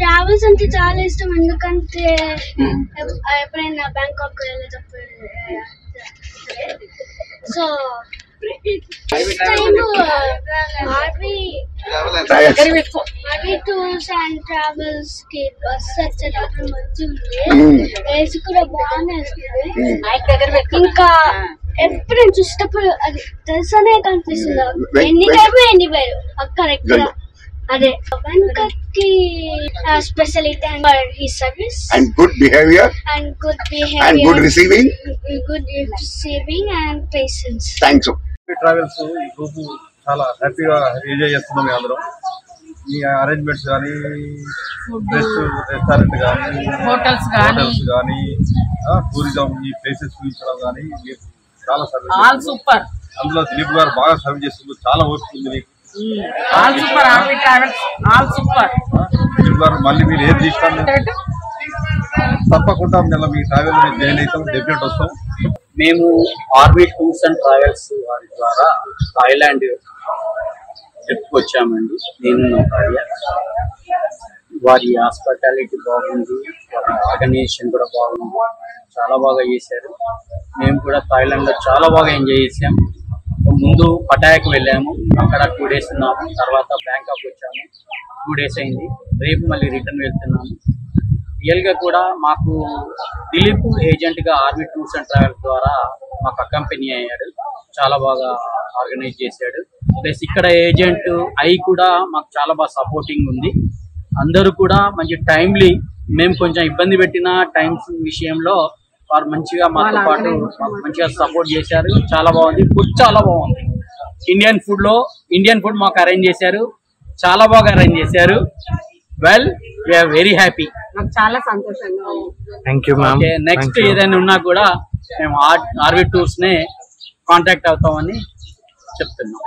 Travels అంటే చాలా ఇష్టం ఎందుకంటే ఎప్పుడైనా బ్యాంకాక్ వెళ్ళేటప్పుడు so RV Tours and Travels కి బస్ వచ్చేటప్పుడు మంచి ఉంది, ఏసీ కూడా బాగానే వస్తుంది. ఇంకా ఎప్పుడైనా చూసేటప్పుడు అది తెలుసనే కనిపిస్తుంది ఎన్ని టైం ఎన్నిపోయారు అక్కడ ఎక్కడ అదే వెంకట్కి speciality and for his service and good behavior and good receiving and patience. Thanks you. Travels ఈ గ్రూప్ చాలా హ్యాపీగా ఎంజాయ్ చేస్తున్నాం అందరం. ఈ అరేంజ్మెంట్స్ కానీ రెస్టారెంట్ కానీ హోటల్స్ కానీ టూరిజం ఈ ప్లేసెస్ చూపించడం కానీ చాలా సర్వీస్ సూపర్. అందులో దిలీప్ గారు బాగా సర్వ్ చేస్తుంది, చాలా ఓపిక ఉంది మీకు. All super, RV travels all super. Dilip గారు మళ్ళీ మీరు ఏది తీసుకోండి తప్పకుండా మీ ట్రావెల్ మీద జాయిన్ అవుతాం, డెఫినెట్ వస్తాం. మేము ఆర్వి టూర్స్ అండ్ ట్రావెల్స్ వారి ద్వారా థాయిలాండ్ ట్రిప్కి వచ్చామండి. నేను నా భార్య. వారి హాస్పిటాలిటీ బాగుంది, వారి ఆర్గనైజేషన్ కూడా బాగుంది, చాలా బాగా చేశారు. మేము కూడా థాయిలాండ్లో చాలా బాగా ఎంజాయ్ చేసాము. ముందు పటాయాకు వెళ్ళాము, అక్కడ 2 days ఉన్నాము. తర్వాత బ్యాంకాక్ వచ్చాము, 2 days అయింది. రేపు మళ్ళీ రిటర్న్ వెళ్తున్నాము. రియల్గా కూడా మాకు దిలీప్ ఏజెంట్గా ఆర్వి టూర్స్ అండ్ ట్రావెల్స్ ద్వారా మాకు అకంపెనీ అయ్యాడు, చాలా బాగా ఆర్గనైజ్ చేశాడు. ప్లస్ ఇక్కడ ఏజెంట్ కూడా మాకు చాలా బాగా సపోర్టింగ్ ఉంది. అందరూ కూడా మంచి టైమ్లీ, మేము కొంచెం ఇబ్బంది పెట్టిన టైమ్స్ విషయంలో వారు మంచిగా మాతో పాటు మాకు మంచిగా సపోర్ట్ చేశారు. చాలా బాగుంది, ఫుడ్ చాలా బాగుంది. ఇండియన్ ఫుడ్ మాకు అరేంజ్ చేశారు, చాలా బాగా అరేంజ్ చేశారు. వెల్, వీఆర్ వెరీ హ్యాపీ, చాలా సంతోషంగా ఉంది. Thank you ma'am. నెక్స్ట్ ఏదైనా ఉన్నా కూడా మేము ఆర్వి టూర్స్ నే కాంటాక్ట్ అవుతామని చెప్తున్నాం.